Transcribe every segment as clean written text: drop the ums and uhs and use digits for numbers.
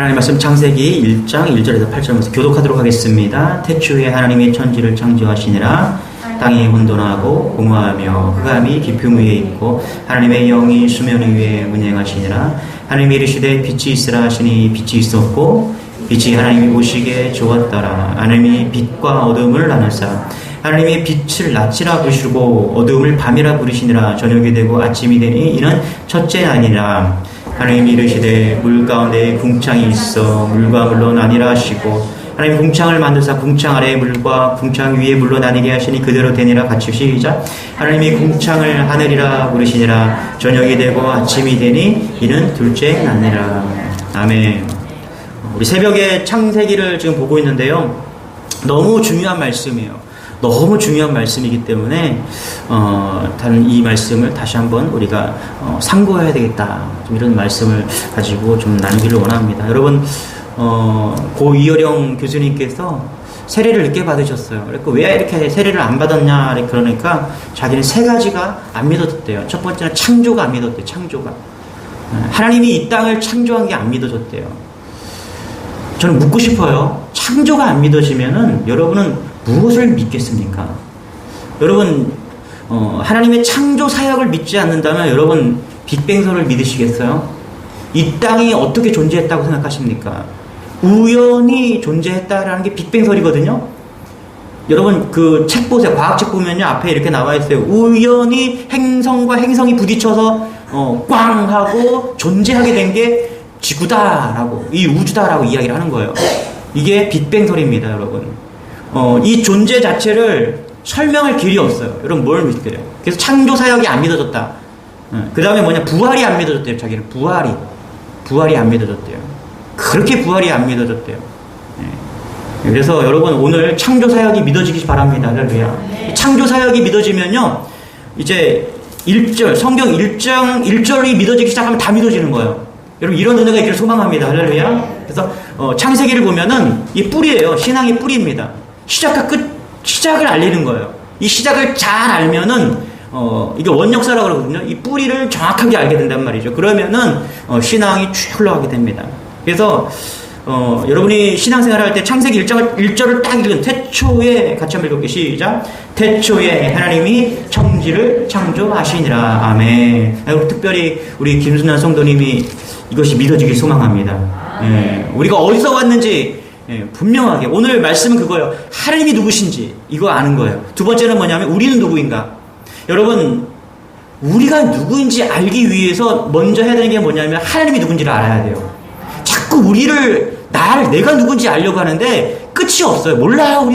하나님 말씀 창세기 1장 1절에서 8절에서 교독하도록 하겠습니다. 태초에 하나님이 천지를 창조하시니라. 땅이 혼돈하고 공허하며 흑암이 깊음 위에 있고 하나님의 영이 수면 위에 운행하시니라. 하나님이 이르시되 빛이 있으라 하시니 빛이 있었고 빛이 하나님이 보시기에 좋았더라. 하나님이 빛과 어둠을 나누사 하나님이 빛을 낮이라 부르시고 어둠을 밤이라 부르시니라. 저녁이 되고 아침이 되니 이는 첫째 아니라. 하나님이 이르시되 물 가운데 궁창이 있어 물과 물로 나뉘라 하시고 하나님 궁창을 만드사 궁창 아래의 물과 궁창 위에 물로 나뉘게 하시니 그대로 되니라. 같이 시작. 하나님이 궁창을 하늘이라 부르시니라. 저녁이 되고 아침이 되니 이는 둘째 나니라. 아멘. 우리 새벽에 창세기를 지금 보고 있는데요, 너무 중요한 말씀이에요. 너무 중요한 말씀이기 때문에 이 말씀을 다시 한번 우리가 상고해야 되겠다, 좀 이런 말씀을 가지고 좀 나누기를 원합니다. 여러분, 고 이효령 교수님께서 세례를 늦게 받으셨어요. 그래서 왜 이렇게 세례를 안 받았냐 그러니까 자기는 세 가지가 안 믿어졌대요. 첫 번째는 창조가 안 믿었대요. 창조가, 하나님이 이 땅을 창조한 게 안 믿어졌대요. 저는 묻고 싶어요. 창조가 안 믿어지면은 여러분은 무엇을 믿겠습니까? 여러분, 하나님의 창조 사역을 믿지 않는다면 여러분 빅뱅설을 믿으시겠어요? 이 땅이 어떻게 존재했다고 생각하십니까? 우연히 존재했다라는 게 빅뱅설이거든요. 여러분 그 책 보세요. 과학책 보면요, 앞에 이렇게 나와 있어요. 우연히 행성과 행성이 부딪혀서 꽝 하고 존재하게 된 게 지구다라고, 이 우주다라고 이야기를 하는 거예요. 이게 빅뱅설입니다, 여러분. 이 존재 자체를 설명할 길이 없어요. 여러분 뭘 믿게요? 그래서 창조 사역이 안 믿어졌다. 그 다음에 뭐냐, 부활이 안 믿어졌대요. 자기는 부활이 안 믿어졌대요. 그렇게 부활이 안 믿어졌대요. 그래서 여러분 오늘 창조 사역이 믿어지기 바랍니다. 할렐루야. 창조 사역이 믿어지면요, 이제 1절, 성경 1장 1절이 믿어지기 시작하면 다 믿어지는 거예요. 여러분 이런 은혜가 있기를 소망합니다. 할렐루야. 그래서 창세기를 보면은 이 뿌리예요. 신앙의 뿌리입니다. 시작과 끝, 시작을 알리는 거예요. 이 시작을 잘 알면은 이게 원역사라고 그러거든요. 이 뿌리를 정확하게 알게 된단 말이죠. 그러면은 신앙이 쭉 흘러가게 됩니다. 그래서 여러분이 신앙생활 할 때 창세기 1절을 딱 읽은, 태초에, 같이 한번 읽어볼게요. 시작. 태초에 하나님이 천지를 창조하시니라. 아멘. 특별히 우리 김순환 성도님이 이것이 믿어지길 소망합니다. 우리가 어디서 왔는지 분명하게, 오늘 말씀은 그거예요. 하나님이 누구신지 이거 아는 거예요. 두 번째는 뭐냐면 우리는 누구인가. 여러분, 우리가 누구인지 알기 위해서 먼저 해야 되는 게 뭐냐면 하나님이 누군지를 알아야 돼요. 자꾸 내가 누군지 알려고 하는데 끝이 없어요. 몰라요.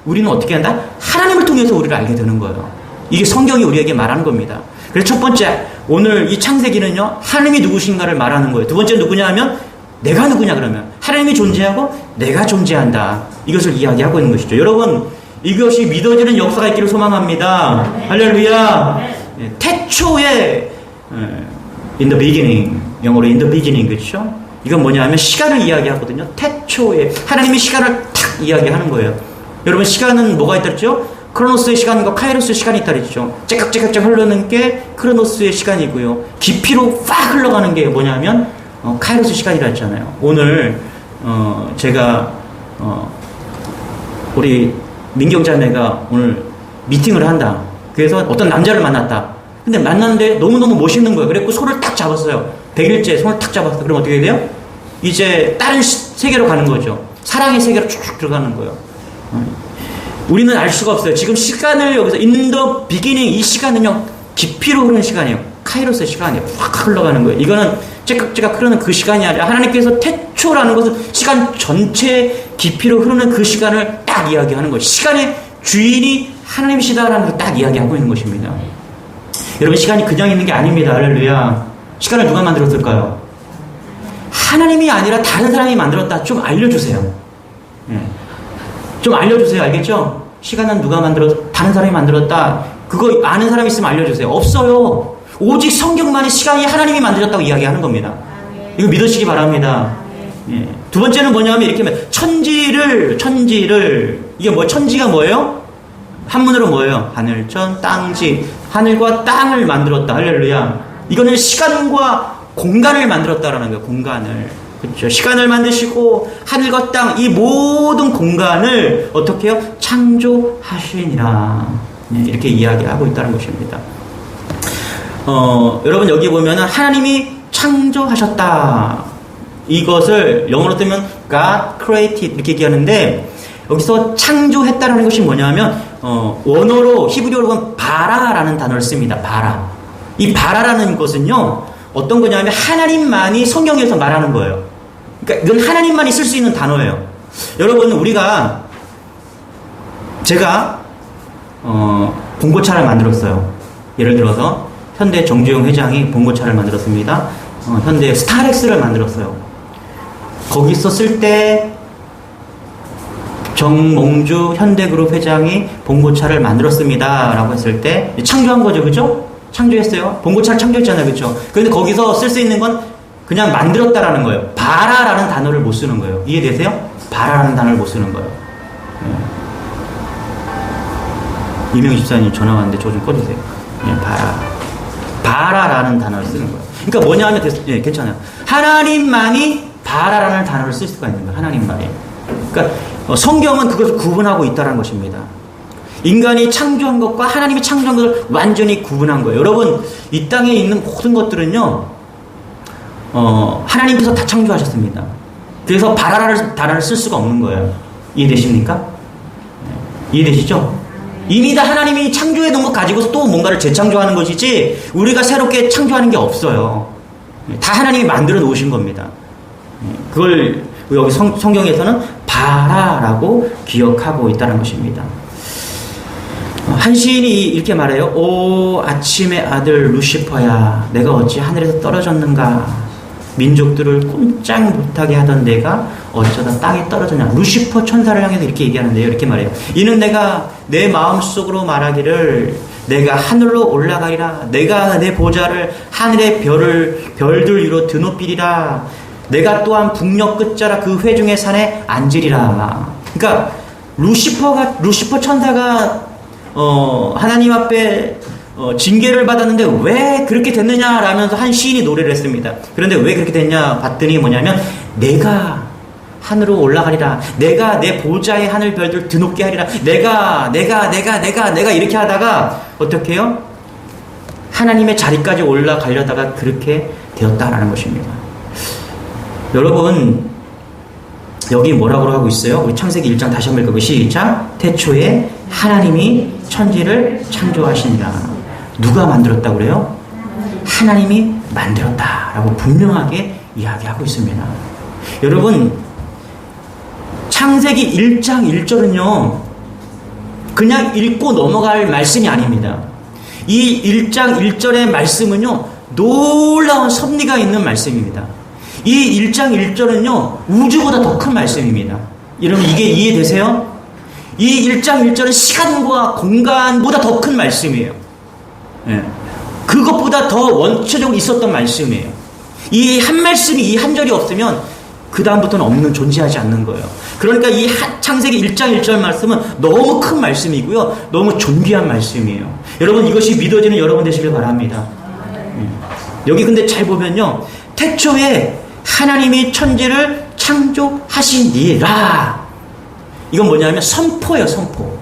우리는 어떻게 한다? 하나님을 통해서 우리를 알게 되는 거예요. 이게 성경이 우리에게 말하는 겁니다. 그래서 첫 번째, 오늘 이 창세기는요, 하나님이 누구신가를 말하는 거예요. 두 번째 누구냐 하면 내가 누구냐, 그러면 하나님이 존재하고 내가 존재한다, 이것을 이야기하고 있는 것이죠. 여러분, 이것이 믿어지는 역사가 있기를 소망합니다. 할렐루야. 태초에 in the beginning, 영어로 in the beginning, 그렇죠? 이건 뭐냐 하면 시간을 이야기하거든요. 태초에 하나님이 시간을 탁 이야기하는 거예요. 여러분, 시간은 뭐가 있다 그랬죠? 크로노스의 시간과 카이로스의 시간이 있다 그랬죠. 째깍째깍 흐르는 게 크로노스의 시간이고요, 깊이로 팍 흘러가는 게 뭐냐면 카이로스 시간이라 했잖아요. 오늘 제가 우리 민경자매가 오늘 미팅을 한다. 그래서 어떤 남자를 만났다. 근데 만났는데 너무너무 멋있는 거예요. 그래서 손을 딱 잡았어요. 100일째 손을 탁 잡았어. 그럼 어떻게 돼요? 이제 다른 세계로 가는 거죠. 사랑의 세계로 쭉 들어가는 거예요. 우리는 알 수가 없어요. 지금 시간을 여기서 in the beginning, 이 시간은요, 깊이로 흐르는 시간이에요. 카이로스의 시간이에요. 확 흘러가는 거예요. 이거는 째깍째깍 흐르는 그 시간이 아니라 하나님께서 태초라는 것은 시간 전체 깊이로 흐르는 그 시간을 딱 이야기하는 거예요. 시간의 주인이 하나님이시다라는 걸 딱 이야기하고 있는 것입니다. 여러분, 시간이 그냥 있는 게 아닙니다. 할렐루야. 시간을 누가 만들었을까요? 하나님이 아니라 다른 사람이 만들었다. 좀 알려주세요. 좀 알려주세요. 알겠죠? 시간은 누가 만들었다. 다른 사람이 만들었다. 그거 아는 사람이 있으면 알려주세요. 없어요. 오직 성경만이 시간이 하나님이 만들었다고 이야기하는 겁니다. 이거 믿으시기 바랍니다. 두 번째는 뭐냐면 이렇게 하면 천지를 이게 뭐, 천지가 뭐예요? 한문으로 뭐예요? 하늘천 땅지, 하늘과 땅을 만들었다. 할렐루야. 이거는 시간과 공간을 만들었다라는 거예요. 공간을. 그렇죠. 시간을 만드시고 하늘과 땅 이 모든 공간을 어떻게 해요? 창조하시니라. 이렇게 이야기하고 있다는 것입니다. 여러분 여기 보면은 하나님이 창조하셨다. 이것을 영어로 뜨면 God created 이렇게 얘기하는데 여기서 창조했다라는 것이 뭐냐면 원어로 히브리어로 보면 바라라는 단어를 씁니다. 바라. 이 바라라는 것은요 어떤 거냐면 하나님만이 성경에서 말하는 거예요. 그러니까 이건 하나님만이 쓸 수 있는 단어예요. 여러분 제가 봉고차를 만들었어요. 예를 들어서 현대 정주영 회장이 봉고차를 만들었습니다. 현대 스타렉스를 만들었어요. 거기서 쓸 때 정몽주 현대그룹 회장이 봉고차를 만들었습니다 라고 했을 때 창조한 거죠. 그죠? 창조했어요. 봉고차를 창조했잖아요. 그죠? 그런데 거기서 쓸 수 있는 건 그냥 만들었다라는 거예요. 바라라는 단어를 못 쓰는 거예요. 이해되세요? 바라라는 단어를 못 쓰는 거예요. 이명 집사님 전화 왔는데 저 좀 꺼주세요. 바라라는 단어를 쓰는 거예요. 그러니까 뭐냐 하면 괜찮아요. 하나님만이 바라라는 단어를 쓸 수가 있는 거예요. 하나님만이. 그러니까 성경은 그것을 구분하고 있다는 것입니다. 인간이 창조한 것과 하나님이 창조한 것을 완전히 구분한 거예요. 여러분 이 땅에 있는 모든 것들은요 하나님께서 다 창조하셨습니다. 그래서 바라라는 단어를 쓸 수가 없는 거예요. 이해되십니까? 이해되시죠? 이미 다 하나님이 창조해 놓은 것 가지고서 또 뭔가를 재창조하는 것이지 우리가 새롭게 창조하는 게 없어요. 다 하나님이 만들어 놓으신 겁니다. 그걸 여기 성경에서는 바라라고 기억하고 있다는 것입니다. 한 시인이 이렇게 말해요. 오 아침의 아들 루시퍼야 내가 어찌 하늘에서 떨어졌는가. 민족들을 꼼짝 못하게 하던 내가 어쩌다 땅에 떨어졌냐. 루시퍼 천사를 향해서 이렇게 얘기하는데요. 이렇게 말해요. 이는 내가 내 마음속으로 말하기를 내가 하늘로 올라가리라. 내가 내 보좌를 하늘의 별들 위로 드높이리라. 내가 또한 북녘 끝자락 그 회중의 산에 앉으리라. 그러니까 루시퍼 천사가 하나님 앞에 징계를 받았는데 왜 그렇게 됐느냐라면서 한 시인이 노래를 했습니다. 그런데 왜 그렇게 됐냐 봤더니 뭐냐면 내가 하늘로 올라가리라. 내가 내 보좌의 하늘 별들 드높게 하리라. 내가 이렇게 하다가 어떻게 해요? 하나님의 자리까지 올라가려다가 그렇게 되었다라는 것입니다. 여러분 여기 뭐라고 하고 있어요? 우리 창세기 1장 다시 한번 읽어보시죠. 시작. 태초에 하나님이 천지를 창조하시니라. 누가 만들었다고 그래요? 하나님이 만들었다라고 분명하게 이야기하고 있습니다. 여러분 창세기 1장 1절은요 그냥 읽고 넘어갈 말씀이 아닙니다. 이 1장 1절의 말씀은요 놀라운 섭리가 있는 말씀입니다. 이 1장 1절은요 우주보다 더 큰 말씀입니다. 여러분 이게 이해되세요? 이 1장 1절은 시간과 공간보다 더 큰 말씀이에요. 그것보다 더 원초적으로 있었던 말씀이에요. 이 한 말씀이 이 한 절이 없으면 그 다음부터는 없는 존재하지 않는 거예요. 그러니까 이 창세기 1장 1절 말씀은 너무 큰 말씀이고요. 너무 존귀한 말씀이에요. 여러분 이것이 믿어지는 여러분 되시길 바랍니다. 여기 근데 잘 보면요. 태초에 하나님이 천지를 창조하시니라. 이건 뭐냐면 선포예요. 선포.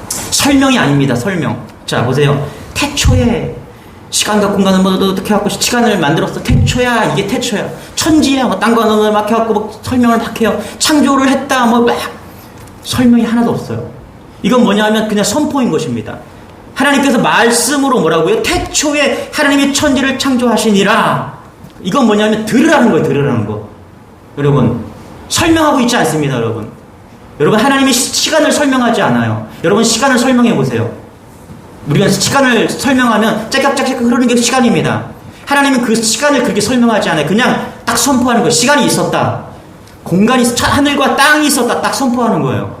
설명이 아닙니다. 설명. 자 보세요. 태초에 시간과 공간을 모두 어떻게 해갖고 시간을 만들었어. 태초야. 이게 태초야. 천지야. 뭐 땅과 하늘을 막 해갖고 뭐 설명을 막 해요. 창조를 했다. 뭐 막 설명이 하나도 없어요. 이건 뭐냐면 그냥 선포인 것입니다. 하나님께서 말씀으로 뭐라고요? 태초에 하나님이 천지를 창조하시니라. 이건 뭐냐면 들으라는 거예요. 들으라는 거. 여러분 설명하고 있지 않습니다. 여러분 하나님이 시간을 설명하지 않아요. 여러분 시간을 설명해 보세요. 우리가 시간을 설명하면 째깍째깍 흐르는 게 시간입니다. 하나님은 그 시간을 그렇게 설명하지 않아요. 그냥 딱 선포하는 거예요. 시간이 있었다. 공간이 하늘과 땅이 있었다. 딱 선포하는 거예요.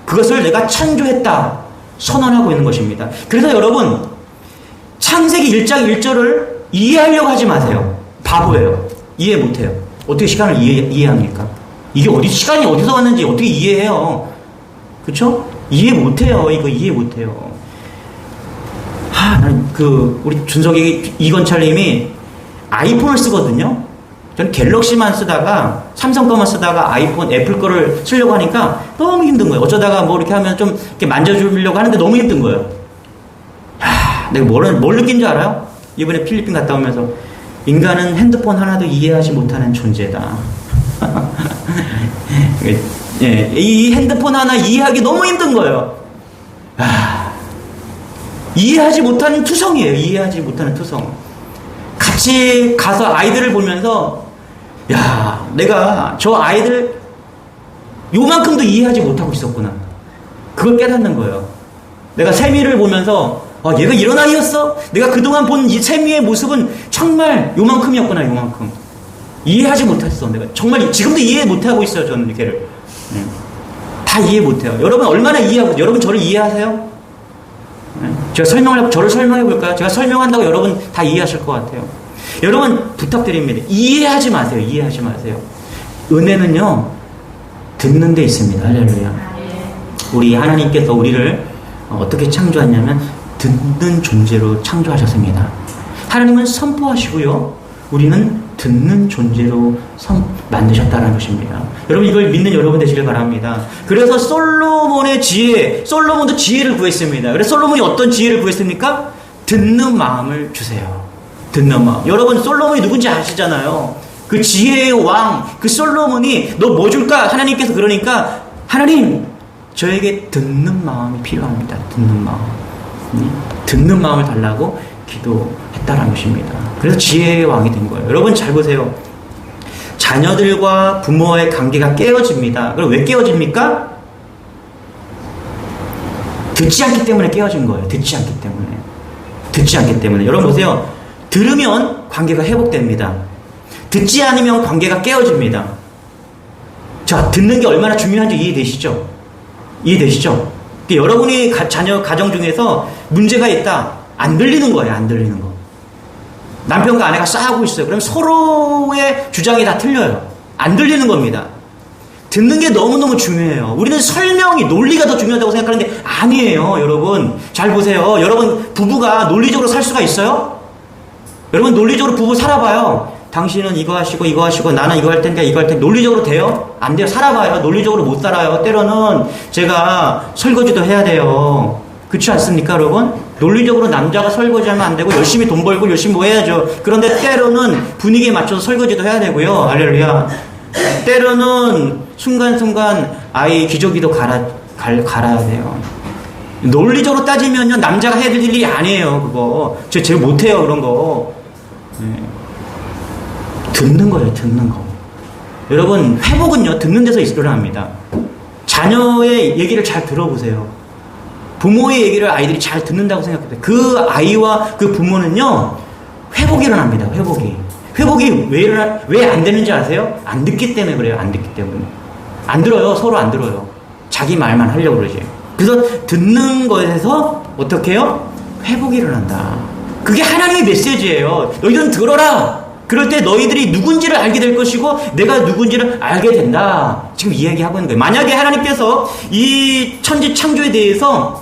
그것을 내가 창조했다. 선언하고 있는 것입니다. 그래서 여러분 창세기 1장 1절을 이해하려고 하지 마세요. 바보예요. 이해 못해요. 어떻게 시간을 이해합니까? 이게 시간이 어디서 왔는지 어떻게 이해해요? 그쵸? 이해 못해요. 이거 이해 못해요. 우리 준석이 이건철님이 아이폰을 쓰거든요. 저는 갤럭시만 쓰다가 삼성 거만 쓰다가 아이폰, 애플 거를 쓰려고 하니까 너무 힘든 거예요. 어쩌다가 뭐 이렇게 하면 좀 이렇게 만져주려고 하는데 너무 힘든 거예요. 내가 뭘 느낀 줄 알아요? 이번에 필리핀 갔다 오면서 인간은 핸드폰 하나도 이해하지 못하는 존재다. 예, 이 핸드폰 하나 이해하기 너무 힘든 거예요. 이해하지 못하는 투성이에요. 이해하지 못하는 투성. 같이 가서 아이들을 보면서 야, 내가 저 아이들 요만큼도 이해하지 못하고 있었구나. 그걸 깨닫는 거예요. 내가 세미를 보면서 얘가 이런 아이였어? 내가 그동안 본 이 세미의 모습은 정말 요만큼이었구나. 요만큼. 이해하지 못했어. 내가 정말 지금도 이해 못하고 있어요. 저는 걔를. 다 이해 못해요. 여러분 얼마나 이해하고 여러분 저를 이해하세요? 제가 저를 설명해 볼까요? 제가 설명한다고 여러분 다 이해하실 것 같아요. 여러분 부탁드립니다. 이해하지 마세요. 이해하지 마세요. 은혜는요 듣는 데 있습니다. 할렐루야. 우리 하나님께서 우리를 어떻게 창조했냐면 듣는 존재로 창조하셨습니다. 하나님은 선포하시고요. 우리는 듣는 존재로 만드셨다는 것입니다. 여러분 이걸 믿는 여러분 되시길 바랍니다. 그래서 솔로몬의 지혜, 솔로몬도 지혜를 구했습니다. 그래서 솔로몬이 어떤 지혜를 구했습니까? 듣는 마음을 주세요. 듣는 마음. 여러분 솔로몬이 누군지 아시잖아요. 그 지혜의 왕, 그 솔로몬이 너 뭐 줄까? 하나님께서 그러니까 하나님 저에게 듣는 마음이 필요합니다. 듣는 마음. 듣는 마음을 달라고 기도했다라는 것입니다. 그래서 지혜의 왕이 된 거예요. 여러분 잘 보세요. 자녀들과 부모의 관계가 깨어집니다. 그럼 왜 깨어집니까? 듣지 않기 때문에 깨어진 거예요. 듣지 않기 때문에. 듣지 않기 때문에. 여러분 보세요. 들으면 관계가 회복됩니다. 듣지 않으면 관계가 깨어집니다. 자, 듣는 게 얼마나 중요한지 이해되시죠? 이해되시죠? 여러분이 자녀 가정 중에서 문제가 있다. 안 들리는 거예요. 안 들리는 거. 남편과 아내가 싸우고 있어요. 그럼 서로의 주장이 다 틀려요. 안 들리는 겁니다. 듣는 게 너무너무 중요해요. 우리는 설명이, 논리가 더 중요하다고 생각하는데 아니에요. 여러분 잘 보세요. 여러분 부부가 논리적으로 살 수가 있어요? 여러분 논리적으로 부부 살아봐요. 당신은 이거 하시고 나는 이거 할 텐데 이거 할 텐데 논리적으로 돼요? 안 돼요. 살아봐요. 논리적으로 못 살아요. 때로는 제가 설거지도 해야 돼요. 그렇지 않습니까 여러분? 논리적으로 남자가 설거지하면 안 되고 열심히 돈 벌고 열심히 뭐 해야죠. 그런데 때로는 분위기에 맞춰서 설거지도 해야 되고요. 할렐루야. 때로는 순간순간 아이 기저귀도 갈아야 돼요. 논리적으로 따지면요 남자가 해야 될 일이 아니에요. 그거 제가 못해요. 그런 거. 듣는 거예요. 듣는 거. 여러분 회복은요 듣는 데서 일어납니다. 자녀의 얘기를 잘 들어보세요. 부모의 얘기를 아이들이 잘 듣는다고 생각해요. 그 아이와 그 부모는요 회복이 일어납니다. 회복이 왜 안 되는지 아세요? 안 듣기 때문에 그래요. 안 듣기 때문에. 안 들어요. 서로 안 들어요. 자기 말만 하려고 그러지. 그래서 듣는 것에서 어떻게 해요? 회복이 일어난다. 그게 하나님의 메시지예요. 너희들은 들어라. 그럴 때 너희들이 누군지를 알게 될 것이고 내가 누군지를 알게 된다. 지금 이야기하고 있는 거예요. 만약에 하나님께서 이 천지 창조에 대해서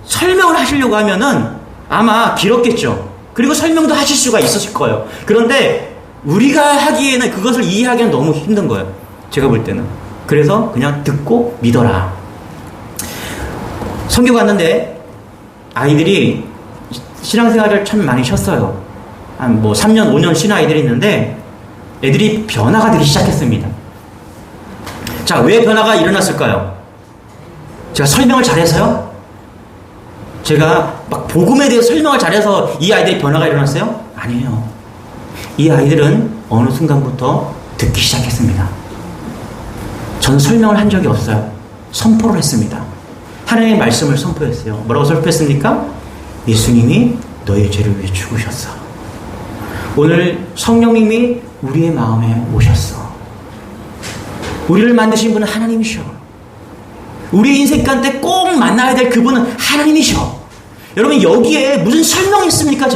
설명을 하시려고 하면은 아마 길었겠죠. 그리고 설명도 하실 수가 있었을 거예요. 그런데 우리가 하기에는 그것을 이해하기는 너무 힘든 거예요. 제가 볼 때는. 그래서 그냥 듣고 믿어라. 선교 갔는데 아이들이 신앙생활을 참 많이 쉬었어요. 한 3년, 5년 쉰 아이들이 있는데 애들이 변화가 되기 시작했습니다. 자, 왜 변화가 일어났을까요? 제가 설명을 잘해서요? 제가 막 복음에 대해 설명을 잘해서 이 아이들이 변화가 일어났어요? 아니에요. 이 아이들은 어느 순간부터 듣기 시작했습니다. 저는 설명을 한 적이 없어요. 선포를 했습니다. 하나님의 말씀을 선포했어요. 뭐라고 선포했습니까? 예수님이 너의 죄를 위해 죽으셨어. 오늘 성령님이 우리의 마음에 오셨어. 우리를 만드신 분은 하나님이셔. 우리 인생 가운데 꼭 만나야 될 그분은 하나님이셔. 여러분 여기에 무슨 설명했습니까?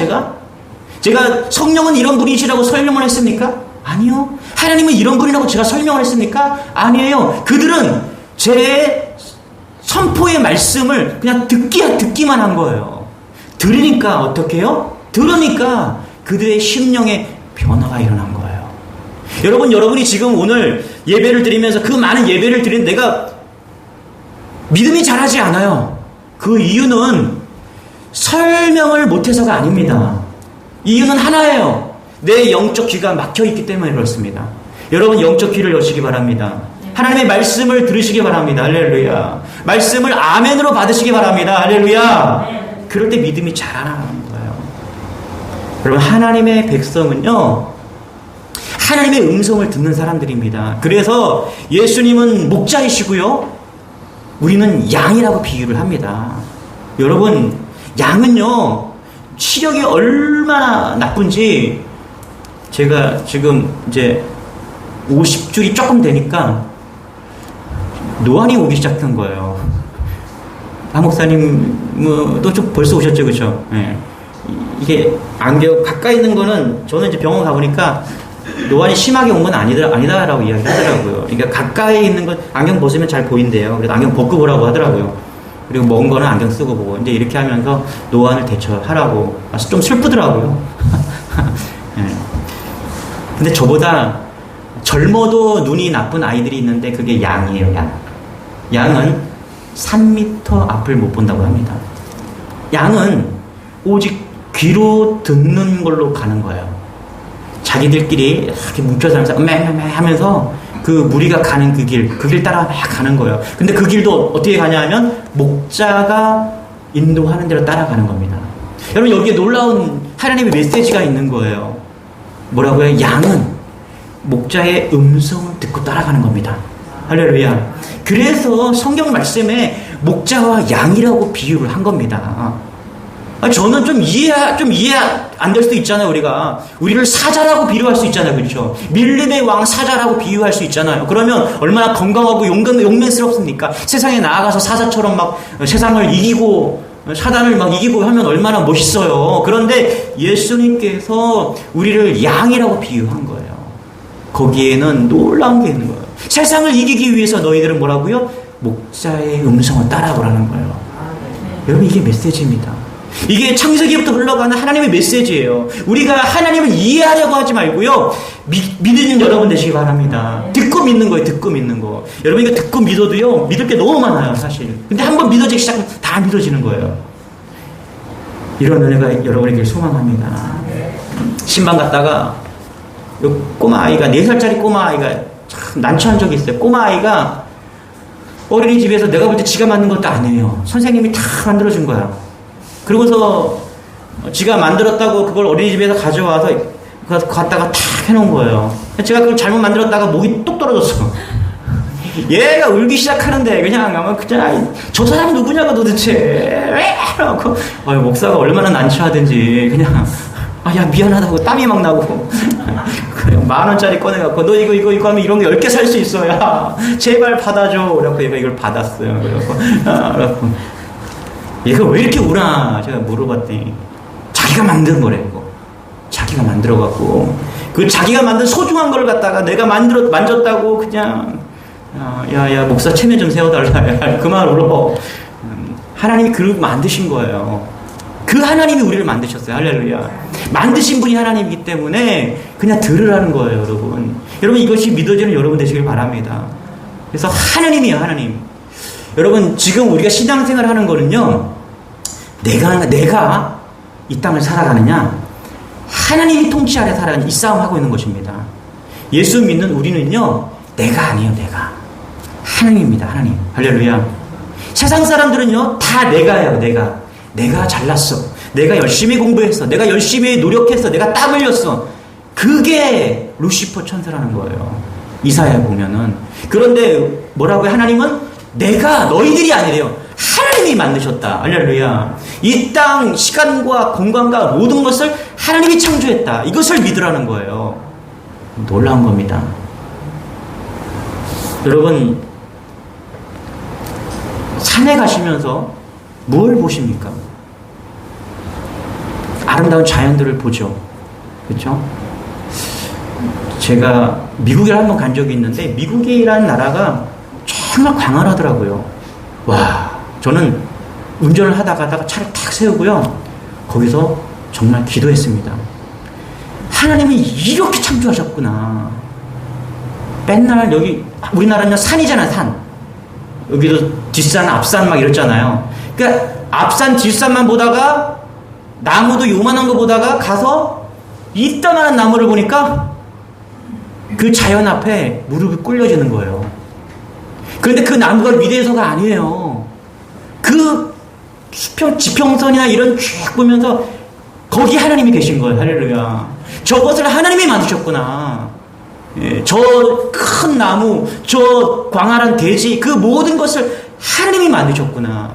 제가 성령은 이런 분이시라고 설명을 했습니까? 아니요. 하나님은 이런 분이라고 제가 설명을 했습니까? 아니에요. 그들은 제 선포의 말씀을 그냥 듣기만 한 거예요. 들으니까 어떻게 해요? 들으니까 그들의 심령에 변화가 일어난 거예요. 여러분이 지금 오늘 예배를 드리면서 그 많은 예배를 드린 내가 믿음이 자라지 않아요. 그 이유는 설명을 못해서가 아닙니다. 이유는 하나예요. 내 영적 귀가 막혀있기 때문에 그렇습니다. 여러분 영적 귀를 여시기 바랍니다. 하나님의 말씀을 들으시기 바랍니다. 할렐루야. 말씀을 아멘으로 받으시기 바랍니다. 할렐루야. 그럴 때 믿음이 자라나는 거예요. 여러분 하나님의 백성은요, 하나님의 음성을 듣는 사람들입니다. 그래서 예수님은 목자이시고요, 우리는 양이라고 비유를 합니다. 여러분 양은요 시력이 얼마나 나쁜지, 제가 지금 이제 50줄이 조금 되니까 노안이 오기 시작한 거예요. 하 목사님도 좀 벌써 오셨죠, 그렇죠? 네. 이게 안경 가까이 있는 거는 저는 이제 병원 가보니까 노안이 심하게 온 건 아니다라고 이야기를 하더라고요. 그러니까 가까이 있는 건 안경 벗으면 잘 보인대요. 그래서 안경 벗고 보라고 하더라고요. 그리고 먼 거는 안경 쓰고 보고. 이제 이렇게 하면서 노안을 대처하라고. 좀 슬프더라고요. 네. 근데 저보다 젊어도 눈이 나쁜 아이들이 있는데 그게 양이에요, 양. 양은 3m 앞을 못 본다고 합니다. 양은 오직 귀로 듣는 걸로 가는 거예요. 자기들끼리 이렇게 뭉쳐서 매 하면서 그 무리가 가는 그 길 따라 막 가는 거예요. 근데 그 길도 어떻게 가냐 하면 목자가 인도하는 대로 따라가는 겁니다. 여러분 여기에 놀라운 하나님의 메시지가 있는 거예요. 뭐라고요? 양은 목자의 음성을 듣고 따라가는 겁니다. 할렐루야. 그래서 성경 말씀에 목자와 양이라고 비유를 한 겁니다. 저는 좀 이해 안 될 수도 있잖아요. 우리를 사자라고 비유할 수 있잖아요, 그렇죠? 밀림의 왕 사자라고 비유할 수 있잖아요. 그러면 얼마나 건강하고 용맹스럽습니까? 세상에 나아가서 사자처럼 막 세상을 이기고 사단을 막 이기고 하면 얼마나 멋있어요. 그런데 예수님께서 우리를 양이라고 비유한 거예요. 거기에는 놀라운 게 있는 거예요. 세상을 이기기 위해서 너희들은 뭐라고요? 목자의 음성을 따라오라는 거예요. 여러분 이게 메시지입니다. 이게 창세기부터 흘러가는 하나님의 메시지예요. 우리가 하나님을 이해하려고 하지 말고요, 믿는 여러분 되시기 바랍니다. 듣고 믿는 거예요. 듣고 믿는 거. 여러분 이거 듣고 믿어도요 믿을 게 너무 많아요, 사실. 근데 한번 믿어지기 시작하면 다 믿어지는 거예요. 이런 은혜가 여러분에게 소망합니다. 신방 갔다가 꼬마 아이가 4살짜리 꼬마 아이가 참 난처한 적이 있어요. 꼬마 아이가 어린이집에서 내가 볼 때 지가 만든 것도 아니에요. 선생님이 다 만들어준 거야. 그러고서 지가 만들었다고 그걸 어린이집에서 가져와서 갖다가 탁 해놓은 거예요. 제가 그걸 잘못 만들었다가 목이 뚝 떨어졌어. 얘가 울기 시작하는데 그냥 저 사람 누구냐고 도대체 왜? 라고 목사가 얼마나 난처하든지 그냥 야 미안하다고 땀이 막 나고 10,000원짜리 꺼내갖고 너 이거 하면 이런 거 10개 살 수 있어. 야 제발 받아줘. 그래갖고 얘가 이걸 받았어요. 그래갖고 얘가 왜 이렇게 우나 제가 물어봤더니 자기가 만든 거래고, 자기가 만들어갖고 그 자기가 만든 소중한 걸 갖다가 내가 만졌다고 그냥 야 목사 체면 좀 세워달라. 그만 울어. 하나님이 그렇게 만드신 거예요. 그 하나님이 우리를 만드셨어요. 할렐루야. 만드신 분이 하나님이기 때문에 그냥 들으라는 거예요, 여러분. 여러분 이것이 믿어지는 여러분 되시길 바랍니다. 그래서 하나님이에요, 하나님. 여러분 지금 우리가 신앙생활 하는 거는요, 내가 이 땅을 살아가느냐, 하나님이 통치 아래 살아가는 이 싸움 하고 있는 것입니다. 예수 믿는 우리는요, 내가 아니에요, 내가. 하나님입니다, 하나님. 할렐루야. 세상 사람들은요, 다 내가예요, 내가 잘났어. 내가 열심히 공부했어. 내가 열심히 노력했어. 내가 땀 흘렸어. 그게 루시퍼 천사라는 거예요. 이사야 보면은. 그런데 뭐라고요? 하나님은 내가 너희들이 아니래요. 하나님이 만드셨다. 할렐루야. 이 땅 시간과 공간과 모든 것을 하나님이 창조했다. 이것을 믿으라는 거예요. 놀라운 겁니다. 여러분 산에 가시면서 뭘 보십니까? 아름다운 자연들을 보죠. 그렇죠? 제가 미국에 한번 간 적이 있는데 미국이라는 나라가 정말 광활하더라고요. 와, 저는 운전을 하다가 차를 탁 세우고요, 거기서 정말 기도했습니다. 하나님이 이렇게 창조하셨구나. 맨날 여기 우리나라는 산이잖아, 산. 여기도 뒷산, 앞산 막 이랬잖아요. 그러니까 앞산, 뒷산만 보다가 나무도 요만한 거 보다가 가서 이따만한 나무를 보니까 그 자연 앞에 무릎이 꿇려지는 거예요. 그런데 그 나무가 위대해서가 아니에요. 그 지평선이나 이런 쭉 보면서 거기 하나님이 계신 거예요. 할렐루야. 저것을 하나님이 만드셨구나. 예, 저 큰 나무, 저 광활한 대지, 그 모든 것을 하나님이 만드셨구나.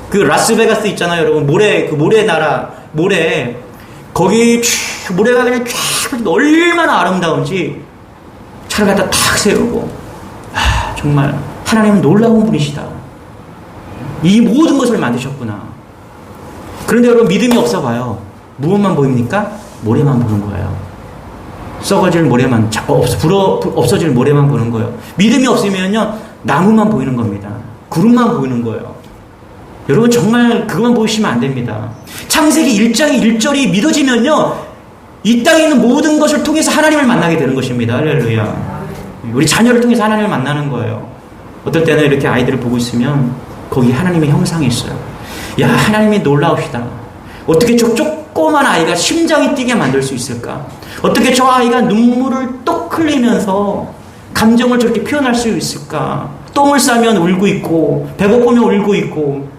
그 라스베가스 있잖아요, 여러분. 모래 나라, 모래. 거기 쭉, 모래가 그냥 쫙 얼마나 아름다운지 차를 갖다 탁 세우고, 정말 하나님은 놀라운 분이시다. 이 모든 것을 만드셨구나. 그런데 여러분, 믿음이 없어 봐요. 무엇만 보입니까? 모래만 보는 거예요. 썩어질 모래만, 없어질 모래만 보는 거예요. 믿음이 없으면요, 나무만 보이는 겁니다. 구름만 보이는 거예요. 여러분, 정말 그것만 보시면 안 됩니다. 창세기 1장의 1절이 믿어지면요, 이 땅에 있는 모든 것을 통해서 하나님을 만나게 되는 것입니다. 할렐루야. 우리 자녀를 통해서 하나님을 만나는 거예요. 어떨 때는 이렇게 아이들을 보고 있으면 거기 하나님의 형상이 있어요. 야, 하나님이 놀라우시다. 어떻게 저 조그만 아이가 심장이 뛰게 만들 수 있을까? 어떻게 저 아이가 눈물을 똑 흘리면서 감정을 저렇게 표현할 수 있을까? 똥을 싸면 울고 있고 배고프면 울고 있고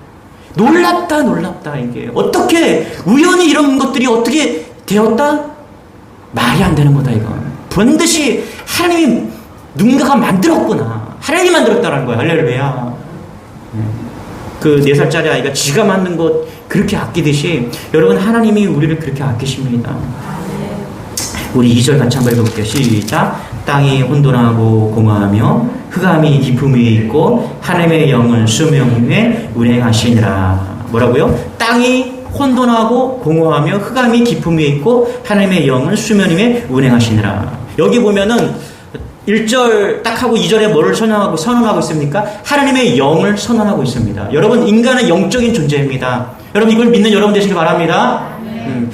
놀랍다 이게. 어떻게 우연히 이런 것들이 어떻게 되었다? 말이 안 되는 거다 이건. 반드시 하나님이 누군가가 만들었구나. 하나님이 만들었다는 거야. 할렐루야. 그 4살짜리 아이가 지가 만든 것 그렇게 아끼듯이 여러분 하나님이 우리를 그렇게 아끼십니다. 우리 2절 같이 한번 읽어볼게요. 시작. 땅이 혼돈하고 공허하며 흑암이 깊음 위에 있고 하나님의 영은 수명 위에 운행하시니라. 뭐라고요? 땅이 혼돈하고 공허하며 흑암이 깊음 위에 있고 하나님의 영은 수면 위에 운행하시니라. 여기 보면은 1절 딱 하고 2절에 뭐를 선언하고 있습니까? 하나님의 영을 선언하고 있습니다. 여러분, 인간은 영적인 존재입니다. 여러분, 이걸 믿는 여러분 되시길 바랍니다.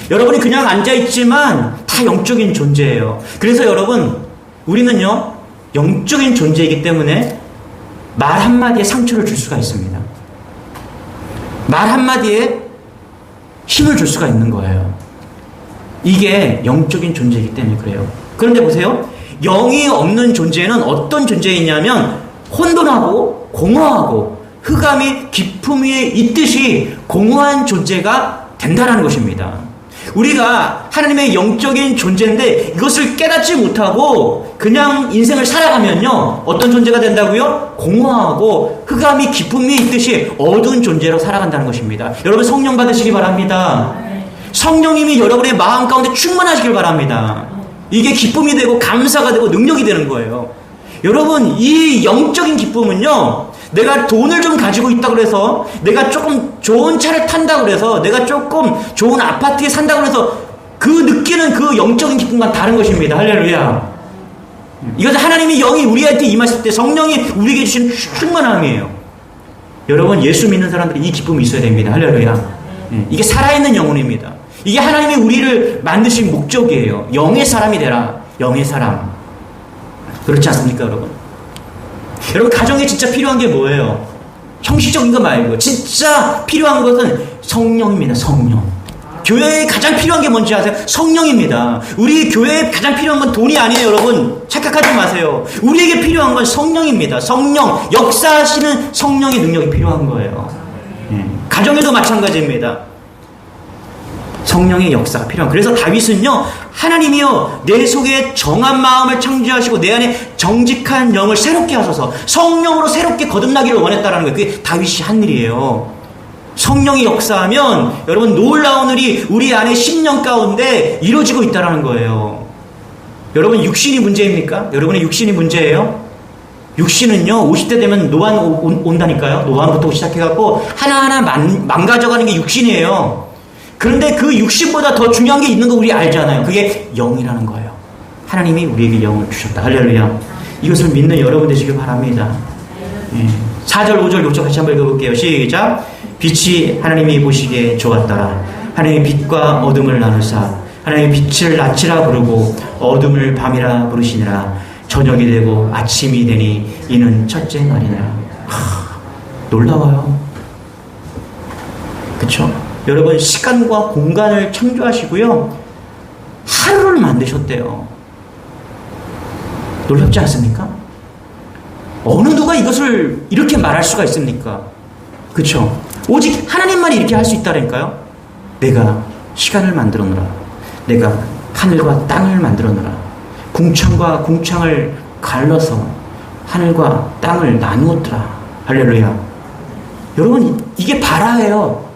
여러분이 그냥 앉아있지만 다 영적인 존재예요. 그래서 여러분, 우리는요, 영적인 존재이기 때문에 말 한마디에 상처를 줄 수가 있습니다. 말 한마디에 힘을 줄 수가 있는 거예요. 이게 영적인 존재이기 때문에 그래요. 그런데 보세요. 영이 없는 존재는 어떤 존재이냐면 혼돈하고 공허하고 흑암이 깊음 위에 있듯이 공허한 존재가 된다는 것입니다. 우리가 하나님의 영적인 존재인데 이것을 깨닫지 못하고 그냥 인생을 살아가면요, 어떤 존재가 된다고요? 공허하고 흑암이 깊음 위에 있듯이 어두운 존재로 살아간다는 것입니다. 여러분, 성령 받으시기 바랍니다. 성령님이 여러분의 마음 가운데 충만하시길 바랍니다. 이게 기쁨이 되고 감사가 되고 능력이 되는 거예요. 여러분, 이 영적인 기쁨은요, 내가 돈을 좀 가지고 있다고 해서, 내가 조금 좋은 차를 탄다고 해서, 내가 조금 좋은 아파트에 산다고 해서 그 느끼는 그 영적인 기쁨과는 다른 것입니다. 할렐루야. 이것은 하나님의 영이 우리한테 임하실 때 성령이 우리에게 주신 충만함이에요. 여러분, 예수 믿는 사람들이 이 기쁨이 있어야 됩니다. 할렐루야. 이게 살아있는 영혼입니다. 이게 하나님이 우리를 만드신 목적이에요. 영의 사람이 되라. 영의 사람. 그렇지 않습니까, 여러분? 여러분, 가정에 진짜 필요한 게 뭐예요? 형식적인 거 말고 진짜 필요한 것은 성령입니다. 성령. 교회에 가장 필요한 게 뭔지 아세요? 성령입니다. 우리 교회에 가장 필요한 건 돈이 아니에요, 여러분. 착각하지 마세요. 우리에게 필요한 건 성령입니다. 성령, 역사하시는 성령의 능력이 필요한 거예요. 가정에도 마찬가지입니다. 성령의 역사가 필요한. 그래서 다윗은요, 하나님이요, 내 속에 정한 마음을 창조하시고 내 안에 정직한 영을 새롭게 하소서, 성령으로 새롭게 거듭나기를 원했다라는 거예요. 그게 다윗이 한 일이에요. 성령이 역사하면 여러분, 놀라운 일이 우리 안에 심령 가운데 이루어지고 있다라는 거예요. 여러분, 육신이 문제입니까? 여러분의 육신이 문제예요? 육신은요, 50대 되면 노안 온다니까요. 노안부터 시작해갖고 하나하나 망가져가는 게 육신이에요. 그런데 그 육신보다 더 중요한 게 있는 거 우리 알잖아요. 그게 영이라는 거예요. 하나님이 우리에게 영을 주셨다. 할렐루야. 이것을 믿는 여러분 되시길 바랍니다. 4절, 5절, 6절 같이 한번 읽어볼게요. 시작. 빛이 하나님이 보시기에 좋았더라. 하나님의 빛과 어둠을 나누사 하나님의 빛을 낮이라 부르고 어둠을 밤이라 부르시니라. 저녁이 되고 아침이 되니 이는 첫째 날이라. 놀라워요. 그쵸? 여러분, 시간과 공간을 창조하시고요, 하루를 만드셨대요. 놀랍지 않습니까? 어느 누가 이것을 이렇게 말할 수가 있습니까? 그쵸? 오직 하나님만이 이렇게 할 수 있다니까요. 내가 시간을 만들어 놓으라. 내가 하늘과 땅을 만들어 놓으라. 궁창과 궁창을 갈라서 하늘과 땅을 나누었더라. 할렐루야. 여러분, 이게 바라예요.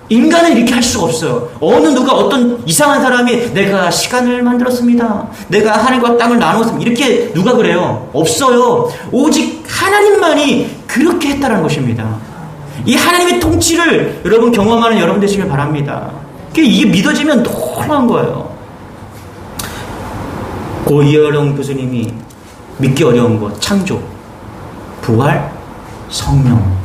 인간은 이렇게 할 수가 없어요. 어느 누가 어떤 이상한 사람이 내가 시간을 만들었습니다, 내가 하늘과 땅을 나누었습니다, 이렇게 누가 그래요? 없어요. 오직 하나님만이 그렇게 했다는 것입니다. 이 하나님의 통치를 여러분 경험하는 여러분 되시길 바랍니다. 이게 믿어지면 놀라운 거예요. 고 이어령 교수님이 믿기 어려운 것, 창조, 부활, 성령.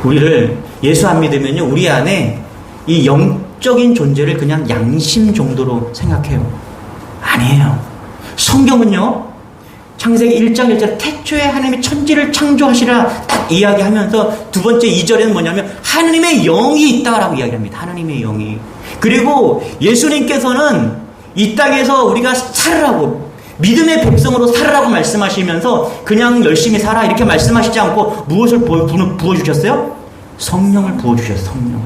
우리를 예수 안 믿으면요, 우리 안에 이 영적인 존재를 그냥 양심 정도로 생각해요. 아니에요. 성경은요, 창세기 1장 1절 태초에 하나님이 천지를 창조하시라 딱 이야기하면서 두 번째 2절에는 뭐냐면 하나님의 영이 있다라고 이야기합니다. 하나님의 영이. 그리고 예수님께서는 이 땅에서 우리가 살으라고, 믿음의 백성으로 살으라고 말씀하시면서 그냥 열심히 살아 이렇게 말씀하시지 않고 무엇을 부어주셨어요? 성령을 부어주셨어요. 성령.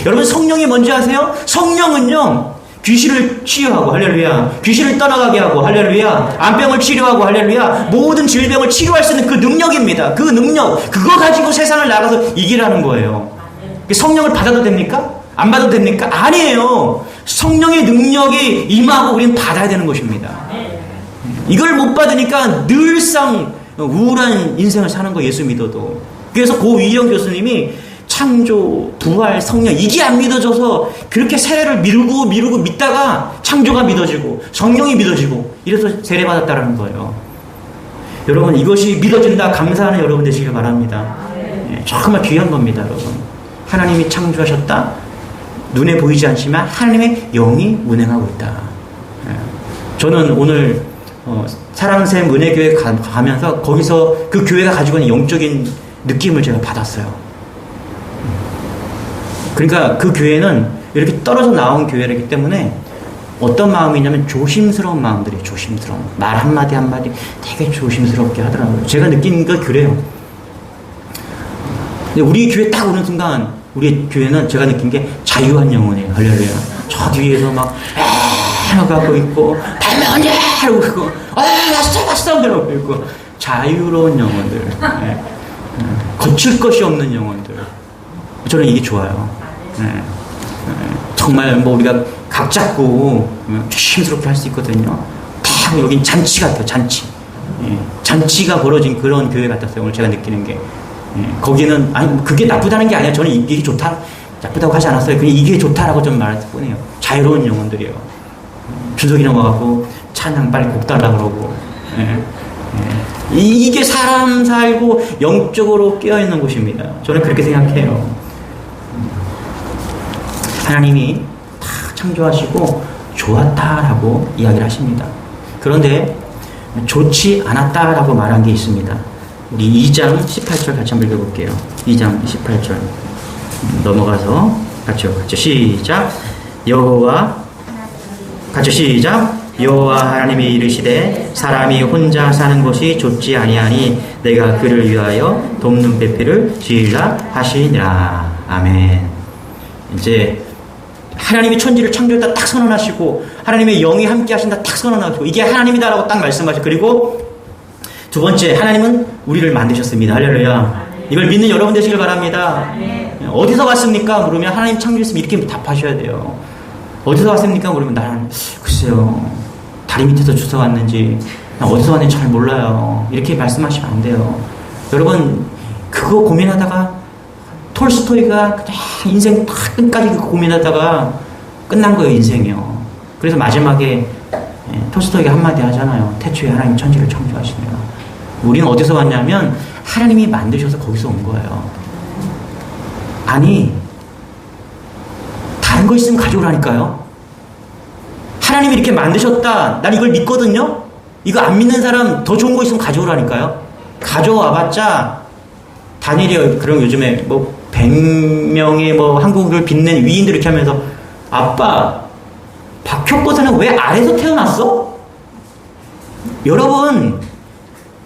여러분, 성령이 뭔지 아세요? 성령은요, 귀신을 치유하고, 할렐루야, 귀신을 떠나가게 하고, 할렐루야, 암병을 치료하고, 할렐루야, 모든 질병을 치료할 수 있는 그 능력입니다. 그 능력, 그거 가지고 세상을 나가서 이기라는 거예요. 성령을 받아도 됩니까? 안 받아도 됩니까? 아니에요. 성령의 능력이 임하고 우리는 받아야 되는 것입니다. 이걸 못 받으니까 늘상 우울한 인생을 사는 거, 예수 믿어도. 그래서 고 이영 교수님이 창조, 부활, 성령, 이게 안 믿어져서 그렇게 세례를 미루고 믿다가 창조가 믿어지고 성령이 믿어지고 이래서 세례받았다는 거예요. 여러분, 이것이 믿어진다 감사하는 여러분 되시길 바랍니다. 정말 귀한 겁니다. 여러분, 하나님이 창조하셨다, 눈에 보이지 않지만 하나님의 영이 운행하고 있다. 저는 오늘 사랑샘 은혜교회 가면서 거기서 그 교회가 가지고 있는 영적인 느낌을 제가 받았어요. 그러니까 그 교회는 이렇게 떨어져 나온 교회이기 때문에 어떤 마음이냐면 조심스러운 마음들이에요. 조심스러운 말 한마디 한마디 되게 조심스럽게 하더라고요. 제가 느낀 거 그래요. 근데 우리 교회 딱 오는 순간 우리 교회는 제가 느낀 게 자유한 영혼이에요. 할렐루야. 저 뒤에서 막 하고 있고 발명하냐 하고 있고 왔어 이러고 있고 자유로운 영혼들, 거칠 것이 없는 영혼들. 저는 이게 좋아요. 정말 뭐 우리가 각 잡고 조심스럽게 할 수 있거든요. 다 여긴 잔치 같아요. 잔치. 잔치가 벌어진 그런 교회 같았어요. 오늘 제가 느끼는 게. 거기는 아니 그게 나쁘다는 게 아니라 저는 이게 좋다, 나쁘다고 하지 않았어요. 그냥 이게 좋다라고 좀 말했을 뿐이에요. 자유로운 영혼들이에요. 준석이랑 와갖고 찬양 빨리 곡 달라 그러고. 이게 사람 살고 영적으로 깨어있는 곳입니다. 저는 그렇게 생각해요. 하나님이 다 창조하시고 좋았다라고 이야기를 하십니다. 그런데 좋지 않았다라고 말한 게 있습니다. 우리 2장 18절 같이 한번 읽어볼게요. 2장 18절 넘어가서 같이 시작. 여호와 같이 시작. 여호와 하나님이 이르시되 사람이 혼자 사는 것이 좋지 아니하니 내가 그를 위하여 돕는 배필을 지으라 하시니라. 아멘. 이제 하나님이 천지를 창조했다 딱 선언하시고 하나님의 영이 함께 하신다 딱 선언하시고 이게 하나님이다라고 딱 말씀하시고, 그리고 두 번째, 하나님은 우리를 만드셨습니다. 할렐루야. 이걸 믿는 여러분 되시길 바랍니다. 어디서 왔습니까? 물으면 하나님 창조했으면 이렇게 답하셔야 돼요. 어디서 왔습니까? 물으면 나는 글쎄요, 다리 밑에서 주워왔는지 어디서 왔는지 잘 몰라요. 이렇게 말씀하시면 안 돼요. 여러분, 그거 고민하다가 톨스토이가 그냥 인생 끝까지 그거 고민하다가 끝난 거예요. 인생이요. 그래서 마지막에 톨스토이가 한마디 하잖아요. 태초에 하나님 천지를 창조하시니라. 우리는 어디서 왔냐면 하나님이 만드셔서 거기서 온 거예요. 아니, 다른 거 있으면 가져오라니까요. 하나님이 이렇게 만드셨다, 난 이걸 믿거든요. 이거 안 믿는 사람 더 좋은 거 있으면 가져오라니까요. 가져와봤자 다니엘이 그런 요즘에 뭐 100명의 뭐 한국을 빛낸 위인들 이렇게 하면서 아빠 박혁거사는 왜 아래서 태어났어? 여러분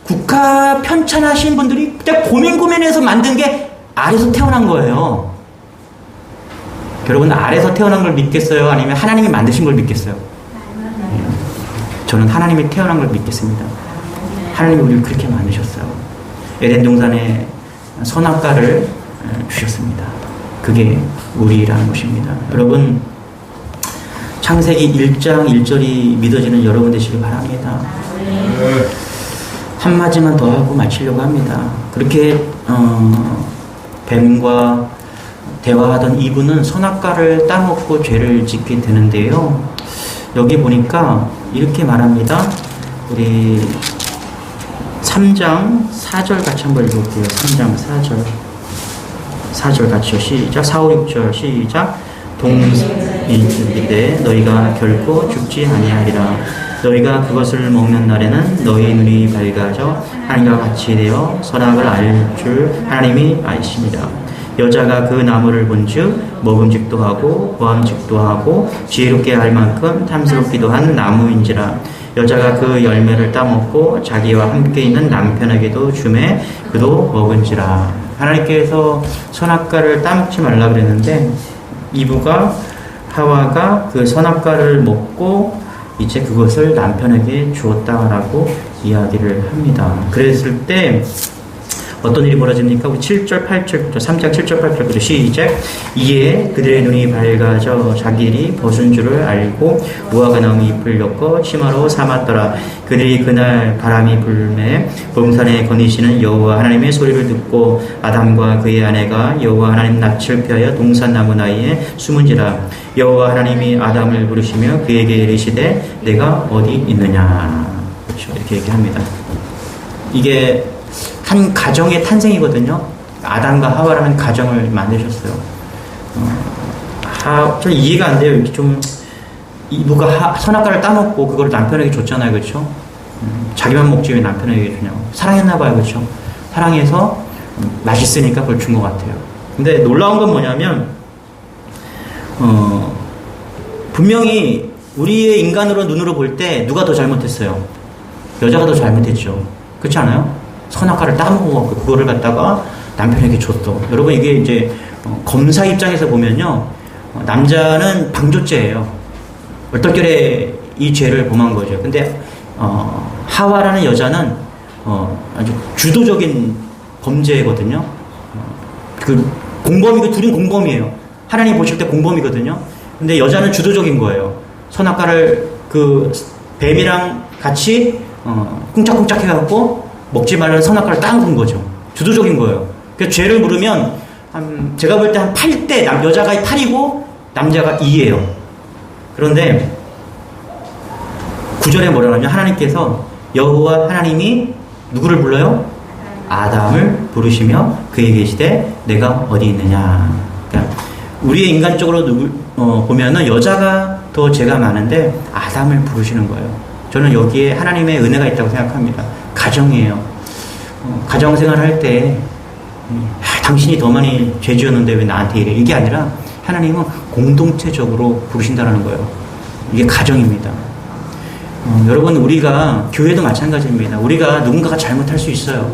국가 편찬하신 분들이 그때 고민해서 만든 게 아래서 태어난 거예요. 여러분 아래서 태어난 걸 믿겠어요? 아니면 하나님이 만드신 걸 믿겠어요? 저는 하나님이 태어난 걸 믿겠습니다. 하나님이 우리를 그렇게 만드셨어요. 에덴 동산에 선악과를 주셨습니다. 그게 우리라는 것입니다. 여러분 창세기 1장 1절이 믿어지는 여러분 되시길 바랍니다. 한마디만 더 하고 마치려고 합니다. 그렇게 뱀과 대화하던 이분은 선악과를 따먹고 죄를 짓게 되는데요. 여기 보니까 이렇게 말합니다. 우리 3장 4절 같이 한번 읽어볼게요. 3장 4절 4절 같이요. 시작. 4, 5, 6절 시작. 동일기되 너희가 결코 죽지 아니하리라. 너희가 그것을 먹는 날에는 너희의 눈이 밝아져 하나님과 같이 되어 선악을 알 줄 하나님이 아시니라. 여자가 그 나무를 본즉 먹음직도 하고 보암직도 하고 지혜롭게 할 만큼 탐스럽기도 한 나무인지라. 여자가 그 열매를 따먹고 자기와 함께 있는 남편에게도 주매 그도 먹은지라. 하나님께서 선악과를 따먹지 말라 그랬는데 이브가 하와가 그 선악과를 먹고 이제 그것을 남편에게 주었다라고 이야기를 합니다. 그랬을 때 어떤 일이 벌어집니까? 우리 7절, 8절, 3장 7절, 8절, 시작. 이에 그들의 눈이 밝아져 자기들이 벗은 줄을 알고 무화과 나무 잎을 엮어 치마로 삼았더라. 그들이 그날 바람이 불매 범산에 거니시는 여호와 하나님의 소리를 듣고 아담과 그의 아내가 여호와 하나님 낯을 피하여 동산나무 나이에 숨은지라. 여호와 하나님이 아담을 부르시며 그에게 이르시되 내가 어디 있느냐. 그렇죠. 이렇게 얘기합니다. 이게 한 가정의 탄생이거든요. 아담과 하와라는 가정을 만드셨어요. 저 이해가 안 돼요. 이렇게 좀 이브가 선악과를 따먹고 그걸 남편에게 줬잖아요, 그렇죠? 자기만 먹지 왜 남편에게 주냐고. 사랑했나 봐요, 그렇죠? 사랑해서 맛있으니까 그걸 준 것 같아요. 근데 놀라운 건 뭐냐면 분명히 우리의 인간으로 눈으로 볼 때 누가 더 잘못했어요? 여자가 더 잘못했죠. 그렇지 않아요? 선악과를 따먹고 그거를 갖다가 남편에게 줬어. 여러분 이게 이제 검사 입장에서 보면요, 남자는 방조죄예요. 얼떨결에 이 죄를 범한 거죠. 근데 하와라는 여자는 아주 주도적인 범죄거든요. 그 공범이고 둘은 공범이에요. 하나님 보실 때 공범이거든요. 근데 여자는 주도적인 거예요. 선악과를 그 뱀이랑 같이 쿵짝쿵짝 해갖고 먹지 말라는 선악과를 따먹은 거죠. 주도적인 거예요. 그래서 죄를 물으면 제가 볼 때 한 8대 여자가 8이고 남자가 2예요. 그런데 9절에 뭐라고 하냐면 하나님께서 여호와 하나님이 누구를 불러요? 아담을 부르시며 그에게 계시되 내가 어디 있느냐. 그러니까 우리의 인간적으로 보면은 여자가 더 죄가 많은데 아담을 부르시는 거예요. 저는 여기에 하나님의 은혜가 있다고 생각합니다. 가정이에요. 가정생활 할 때 당신이 더 많이 죄 지었는데 왜 나한테 이래? 이게 아니라 하나님은 공동체적으로 부르신다는 거예요. 이게 가정입니다. 여러분 우리가 교회도 마찬가지입니다. 우리가 누군가가 잘못할 수 있어요.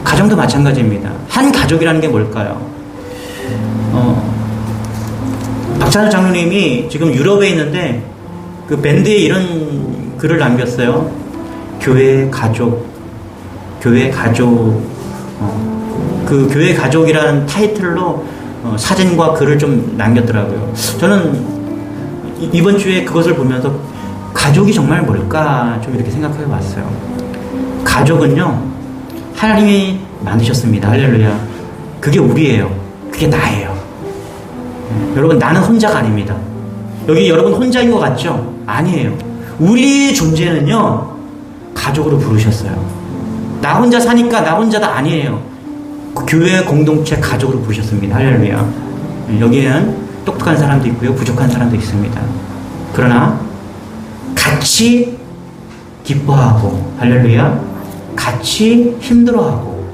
가정도 마찬가지입니다. 한 가족이라는 게 뭘까요? 박찬호 장로님이 지금 유럽에 있는데 그 밴드에 이런 글을 남겼어요. 교회 가족, 그 교회 가족이라는 타이틀로 사진과 글을 좀 남겼더라고요. 저는 이번 주에 그것을 보면서 가족이 정말 뭘까 좀 이렇게 생각해 봤어요. 가족은요, 하나님이 만드셨습니다. 할렐루야. 그게 우리예요. 그게 나예요. 여러분, 나는 혼자가 아닙니다. 여기 여러분 혼자인 것 같죠? 아니에요. 우리의 존재는요, 가족으로 부르셨어요. 나 혼자 사니까 나 혼자다 아니에요. 교회 공동체 가족으로 부르셨습니다. 할렐루야. 여기에는 똑똑한 사람도 있고요, 부족한 사람도 있습니다. 그러나 같이 기뻐하고, 할렐루야, 같이 힘들어하고,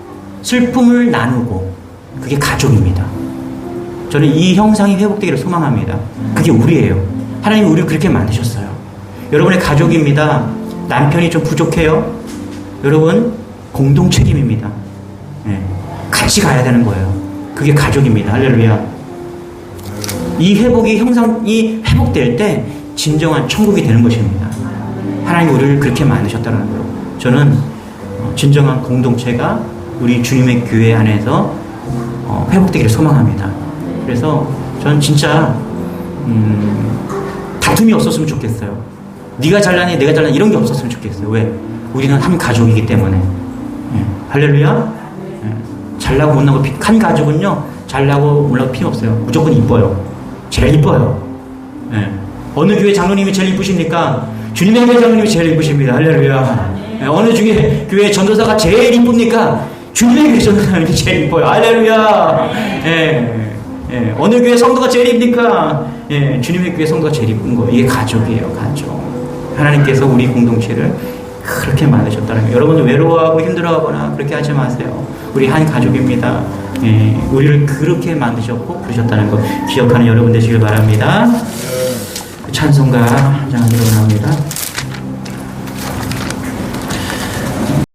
슬픔을 나누고, 그게 가족입니다. 저는 이 형상이 회복되기를 소망합니다. 그게 우리예요. 하나님이 우리를 그렇게 만드셨어요. 여러분의 가족입니다. 남편이 좀 부족해요. 여러분, 공동 책임입니다. 네. 같이 가야 되는 거예요. 그게 가족입니다. 할렐루야. 이 형상이 회복될 때 진정한 천국이 되는 것입니다. 하나님이 우리를 그렇게 만드셨다는 거예요. 저는 진정한 공동체가 우리 주님의 교회 안에서 회복되기를 소망합니다. 그래서 저는 진짜 다툼이 없었으면 좋겠어요. 네가 잘나니 내가 잘나니 이런 게 없었으면 좋겠어요. 왜? 우리는 한 가족이기 때문에. 예. 할렐루야. 예. 잘나고 못나고 한 가족은요, 잘나고 못나고 필요 없어요. 무조건 이뻐요. 제일 이뻐요. 예. 어느 교회 장로님이 제일 이쁘십니까? 주님의 교회 장로님이 제일 이쁘십니다. 할렐루야. 예. 어느 교회 전도사가 제일 이쁩니까? 주님의 교회 전도사님이 제일 이뻐요. 할렐루야. 예. 예. 어느 교회 성도가 제일 이쁩니까? 예. 주님의 교회 성도가 제일 이쁜 거예요. 이게 가족이에요. 가족. 하나님께서 우리 공동체를 그렇게 만드셨다는 거예요. 여러분 외로워하고 힘들어하거나 그렇게 하지 마세요. 우리 한 가족입니다. 예, 우리를 그렇게 만드셨고 부르셨다는 거 기억하는 여러분 되시길 바랍니다. 찬송가 한 장 들어갑니다.